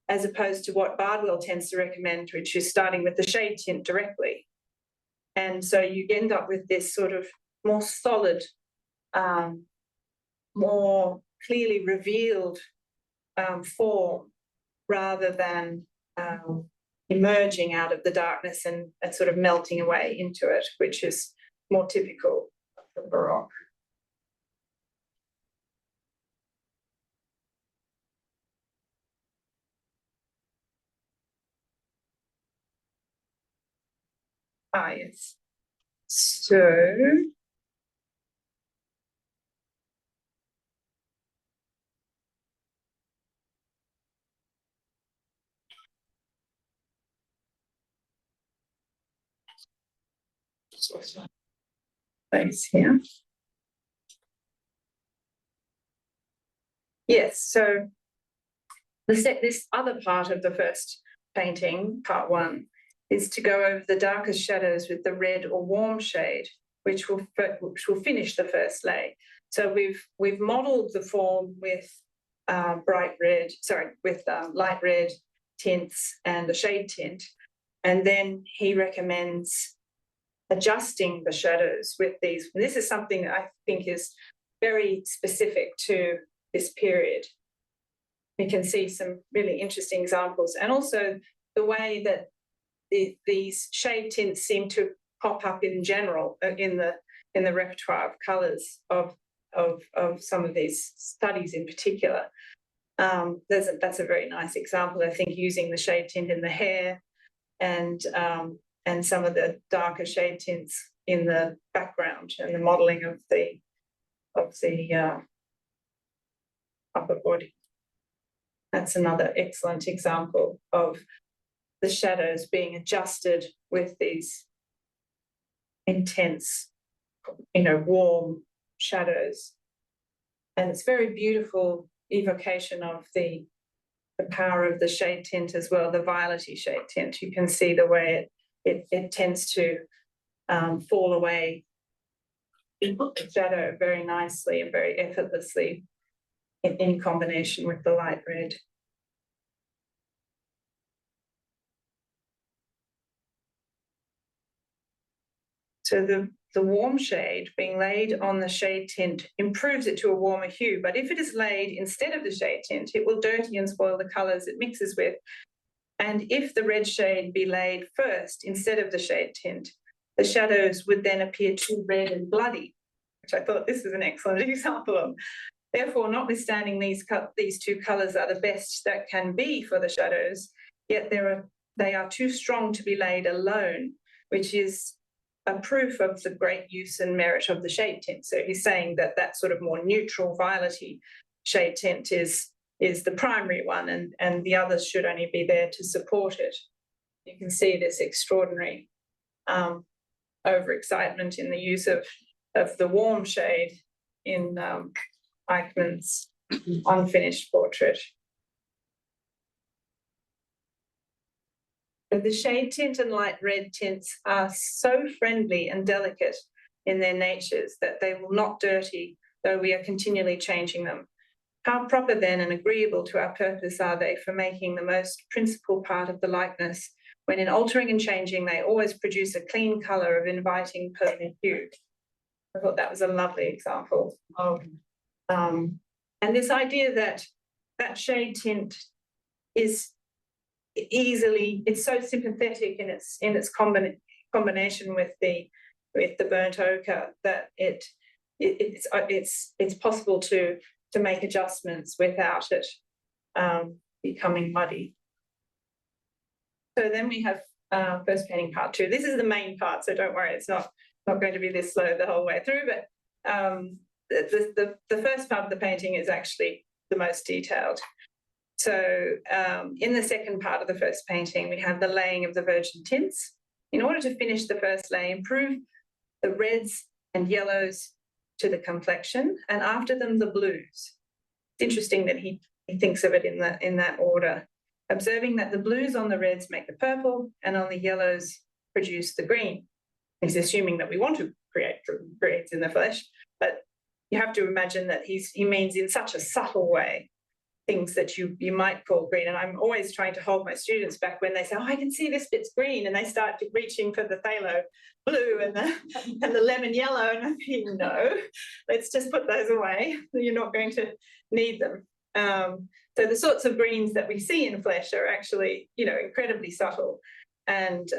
as opposed to what Bardwell tends to recommend, which is starting with the shade tint directly. And so you end up with this sort of more solid, more clearly revealed form, rather than emerging out of the darkness and sort of melting away into it, which is more typical of the Baroque. Yes. So place here. Yes, so this other part of the first painting, part one, is to go over the darkest shadows with the red or warm shade, which will finish the first lay. So we've modelled the form with light red tints and the shade tint, and then he recommends adjusting the shadows with these. And this is something that I think is very specific to this period. You can see some really interesting examples, and also the way that these shade tints seem to pop up in general in the repertoire of colours of some of these studies in particular. That's a very nice example, I think, using the shade tint in the hair and some of the darker shade tints in the background and the modelling of the upper body. That's another excellent example of the shadows being adjusted with these intense, warm shadows. And it's very beautiful evocation of the power of the shade tint as well, the violety shade tint. You can see the way it tends to fall away in the shadow very nicely and very effortlessly in combination with the light red. So the warm shade being laid on the shade tint improves it to a warmer hue, but if it is laid instead of the shade tint, it will dirty and spoil the colours it mixes with. And if the red shade be laid first instead of the shade tint, the shadows would then appear too red and bloody, which I thought this is an excellent example of. Therefore, notwithstanding these two colours are the best that can be for the shadows, yet they are too strong to be laid alone, which is a proof of the great use and merit of the shade tint. So he's saying that sort of more neutral, violety shade tint is the primary one, and the others should only be there to support it. You can see this extraordinary overexcitement in the use of the warm shade in Eichmann's unfinished portrait. The shade tint and light red tints are so friendly and delicate in their natures that they will not dirty, though we are continually changing them. How proper then and agreeable to our purpose are they for making the most principal part of the likeness, when in altering and changing they always produce a clean colour of inviting permanent hue. I thought that was a lovely example of, and this idea that that shade tint is easily, it's so sympathetic in its combination with the burnt ochre that it's possible to make adjustments without it becoming muddy. So then we have first painting part 2. This is the main part, so don't worry, it's not going to be this slow the whole way through, but the first part of the painting is actually the most detailed. So in the second part of the first painting, we have the laying of the virgin tints. In order to finish the first lay, improve the reds and yellows to the complexion, and after them the blues. It's interesting that he thinks of it in that order, observing that the blues on the reds make the purple and on the yellows produce the green. He's assuming that we want to create greens in the flesh, but you have to imagine that he means in such a subtle way things that you might call green. And I'm always trying to hold my students back when they say, oh, I can see this bit's green, and they start reaching for the phthalo blue and the lemon yellow, and I'm thinking, no, let's just put those away. You're not going to need them. So the sorts of greens that we see in flesh are actually, incredibly subtle, and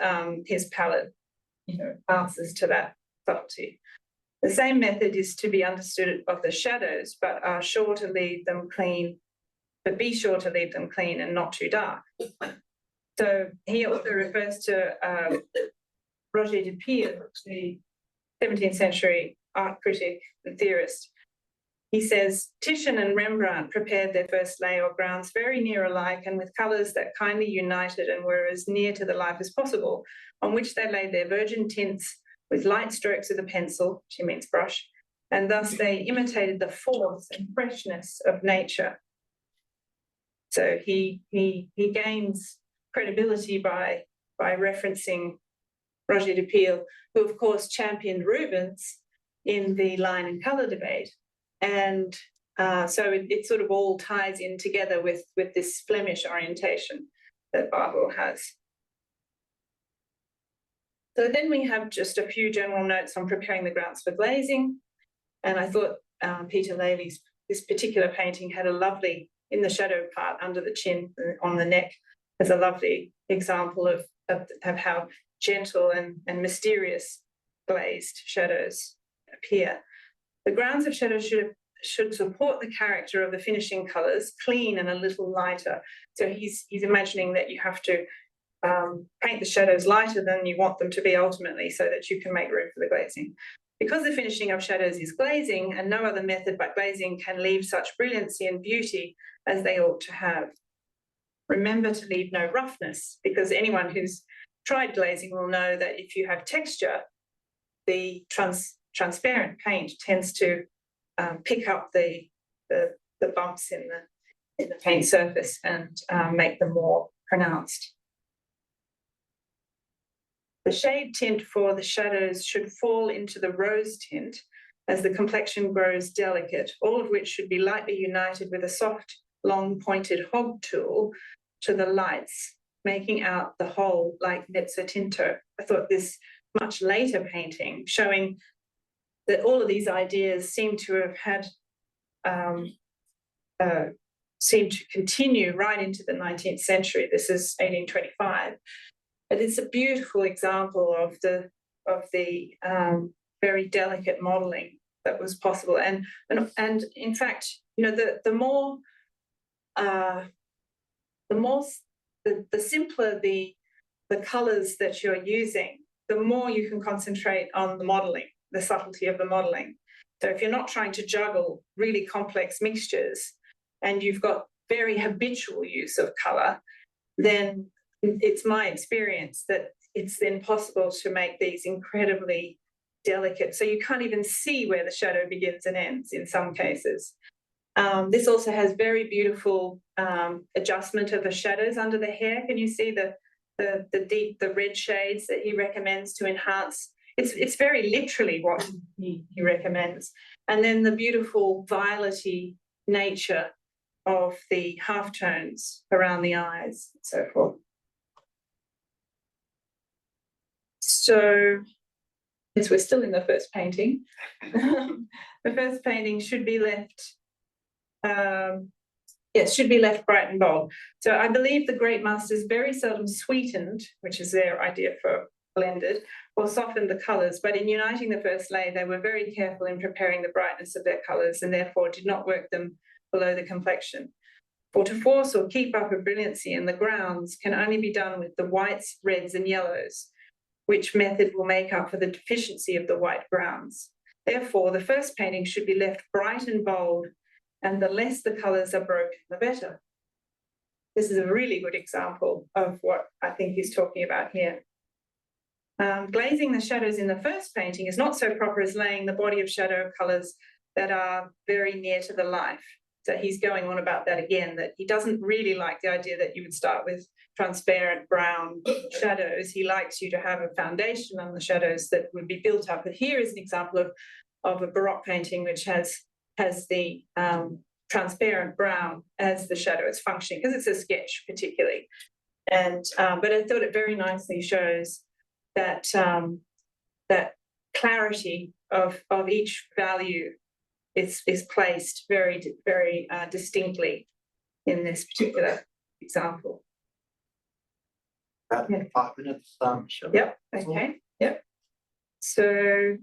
his palette, answers to that subtlety. The same method is to be understood of the shadows, but be sure to leave them clean and not too dark. So he also refers to Roger de Pere, the 17th century art critic and theorist. He says, Titian and Rembrandt prepared their first lay or grounds very near alike, and with colours that kindly united and were as near to the life as possible, on which they laid their virgin tints with light strokes of the pencil, she means brush, and thus they imitated the force and freshness of nature. So he gains credibility by referencing Roger de Pere, who of course championed Rubens in the line and colour debate. And so it sort of all ties in together with this Flemish orientation that Bardwell has. So then we have just a few general notes on preparing the grounds for glazing. And I thought Peter Lely's, this particular painting had a lovely, in the shadow part under the chin, on the neck, there's a lovely example of how gentle and mysterious glazed shadows appear. The grounds of shadows should support the character of the finishing colours, clean and a little lighter. So he's imagining that you have to paint the shadows lighter than you want them to be ultimately, so that you can make room for the glazing. Because the finishing of shadows is glazing, and no other method but glazing can leave such brilliancy and beauty as they ought to have. Remember to leave no roughness, because anyone who's tried glazing will know that if you have texture, the transparent paint tends to pick up the bumps in the paint surface and make them more pronounced. The shade tint for the shadows should fall into the rose tint as the complexion grows delicate, all of which should be lightly united with a soft, long pointed hog tool to the lights, making out the whole like mezzo tinto. I thought this much later painting showing that all of these ideas seem to have had seem to continue right into the 19th century. This is 1825. But it's a beautiful example of the very delicate modelling that was possible. And in fact, the simpler the colours that you're using, the more you can concentrate on the modelling, the subtlety of the modelling. So if you're not trying to juggle really complex mixtures and you've got very habitual use of colour, then it's my experience that it's then possible to make these incredibly delicate. So you can't even see where the shadow begins and ends in some cases. This also has very beautiful adjustment of the shadows under the hair. Can you see the red shades that he recommends to enhance? It's very literally what he recommends. And then the beautiful violety nature of the halftones around the eyes and so forth. So, yes, we're still in the first painting. The first painting should be left, should be left bright and bold. So I believe the great masters very seldom sweetened, which is their idea for blended, or softened the colours, but in uniting the first layer, they were very careful in preparing the brightness of their colours and therefore did not work them below the complexion. For to force or keep up a brilliancy in the grounds can only be done with the whites, reds, and yellows, which method will make up for the deficiency of the white grounds. Therefore, the first painting should be left bright and bold, and the less the colours are broken, the better. This is a really good example of what I think he's talking about here. Glazing the shadows in the first painting is not so proper as laying the body of shadow colours that are very near to the life. So he's going on about that again, that he doesn't really like the idea that you would start with transparent brown shadows. He likes you to have a foundation on the shadows that would be built up. But here is an example of a Baroque painting which has the transparent brown as the shadow is functioning, because it's a sketch particularly. And but I thought it very nicely shows that that clarity of each value is placed very distinctly in this particular example. About 5 minutes, sure. Yep. Okay. Yep. So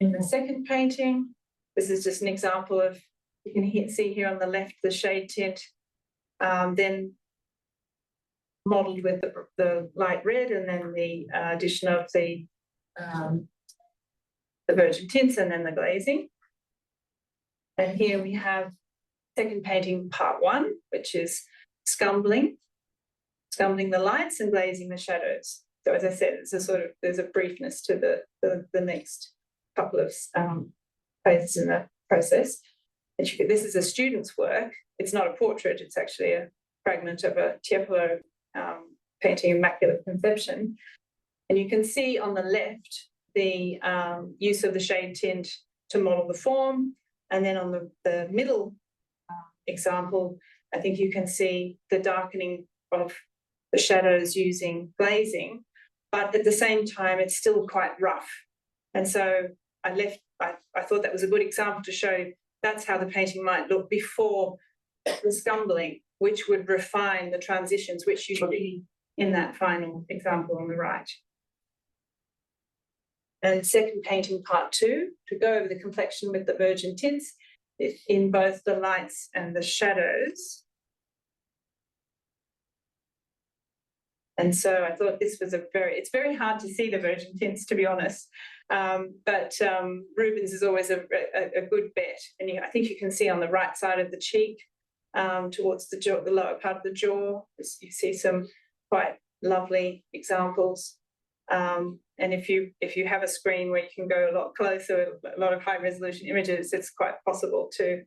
in the second painting, this is just an example of, you can see here on the left the shade tint, then modelled with the light red, and then the addition of the virgin tints, and then the glazing. And here we have second painting part 1, which is scumbling the lights and glazing the shadows. So as I said, it's a sort of, there's a briefness to the next couple of phases in the process. And this is a student's work. It's not a portrait, it's actually a fragment of a Tiepolo painting, Immaculate Conception. And you can see on the left the use of the shade tint to model the form. And then on the middle example, I think you can see the darkening of the shadows using glazing, but at the same time, it's still quite rough. And so I thought that was a good example to show that's how the painting might look before the scumbling, which would refine the transitions, which you see in that final example on the right. And second painting part 2, to go over the complexion with the virgin tints in both the lights and the shadows. And so I thought this was it's very hard to see the virgin tints, to be honest. But Rubens is always a good bet. And I think you can see on the right side of the cheek, towards the jaw, the lower part of the jaw, you see some quite lovely examples. And if you have a screen where you can go a lot closer, a lot of high resolution images, it's quite possible to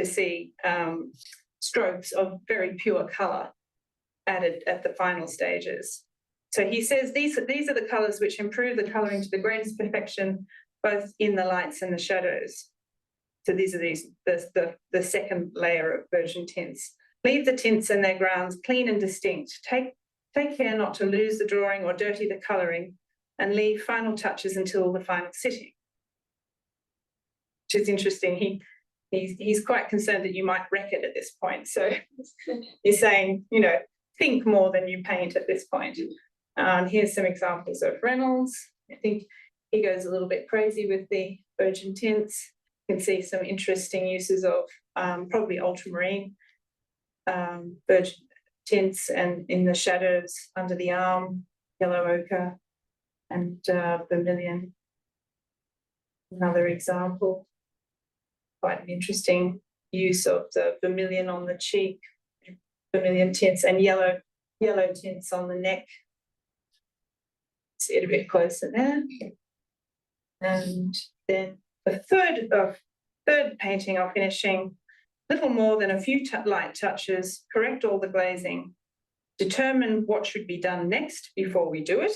see strokes of very pure colour added at the final stages. So he says these are the colours which improve the colouring to the greatest perfection, both in the lights and the shadows. So these are the second layer of virgin tints. Leave the tints and their grounds clean and distinct. Take care not to lose the drawing or dirty the colouring, and leave final touches until the final sitting. Which is interesting. He's quite concerned that you might wreck it at this point. So he's saying, think more than you paint at this point. Here's some examples of Reynolds. I think he goes a little bit crazy with the virgin tints. You can see some interesting uses of probably ultramarine virgin tints, and in the shadows under the arm, yellow ochre and vermilion. Another example, quite an interesting use of the vermilion on the cheek, vermilion tints, and yellow tints on the neck. See it a bit closer there. And then the third painting I'm finishing, little more than a few light touches, correct all the glazing, determine what should be done next before we do it,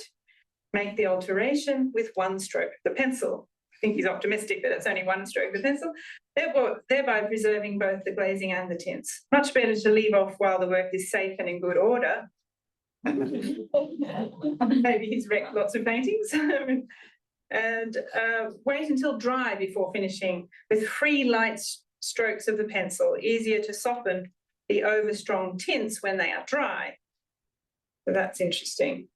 make the alteration with one stroke of the pencil. think he's optimistic that it's only one stroke of the pencil, thereby preserving both the glazing and the tints. Much better to leave off while the work is safe and in good order. Maybe he's wrecked lots of paintings. And wait until dry before finishing with free light strokes of the pencil, easier to soften the over-strong tints when they are dry. So that's interesting.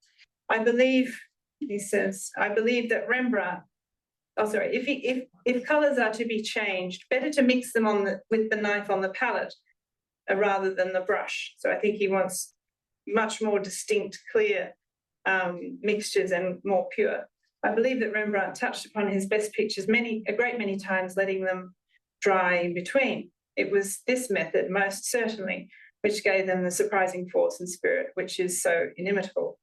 I believe, he says, I believe that Rembrandt, if colours are to be changed, better to mix them with the knife on the palette rather than the brush. So I think he wants much more distinct, clear mixtures and more pure. I believe that Rembrandt touched upon his best pictures a great many times, letting them dry in between. It was this method, most certainly, which gave them the surprising force and spirit, which is so inimitable.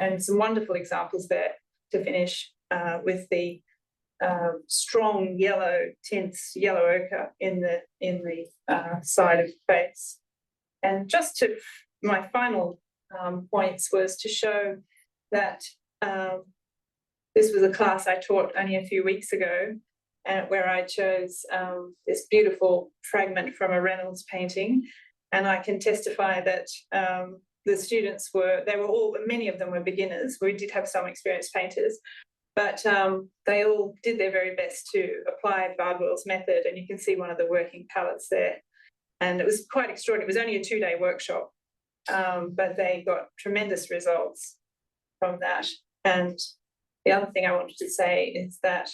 And some wonderful examples there to finish with the strong yellow tints, yellow ochre in the side of the face. And just to my final points was to show that this was a class I taught only a few weeks ago, where I chose this beautiful fragment from a Reynolds painting, and I can testify that the students many of them were beginners. We did have some experienced painters, but they all did their very best to apply Bardwell's method, and you can see one of the working palettes there. And it was quite extraordinary. It was only a 2-day workshop, but they got tremendous results from that. And the other thing I wanted to say is that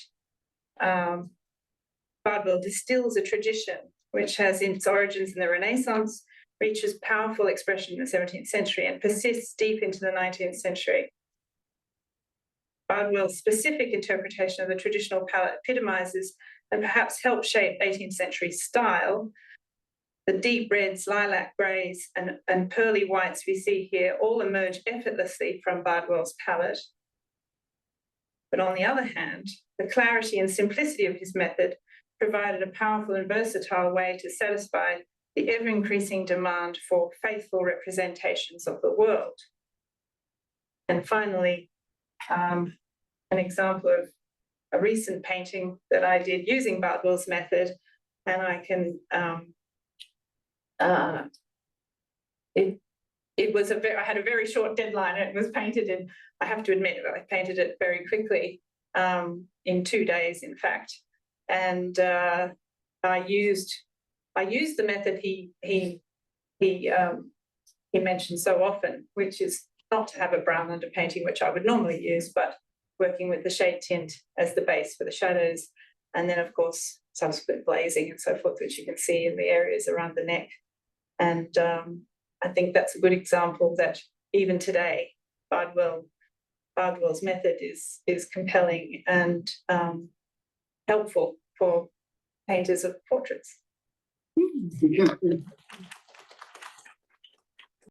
Bardwell distills a tradition which has its origins in the Renaissance, reaches powerful expression in the 17th century, and persists deep into the 19th century. Bardwell's specific interpretation of the traditional palette epitomizes and perhaps helped shape 18th century style. The deep reds, lilac greys, and pearly whites we see here all emerge effortlessly from Bardwell's palette. But on the other hand, the clarity and simplicity of his method provided a powerful and versatile way to satisfy the ever-increasing demand for faithful representations of the world. And finally, an example of a recent painting that I did using Bardwell's method, and I can I had a very short deadline. It was painted in, I have to admit, I painted it very quickly, in 2 days, in fact. And I used the method he mentioned so often, which is not to have a brown underpainting, which I would normally use, but working with the shade tint as the base for the shadows, and then of course subsequent glazing and so forth, which you can see in the areas around the neck. And I think that's a good example that even today, Bardwell's method is compelling and helpful for painters of portraits.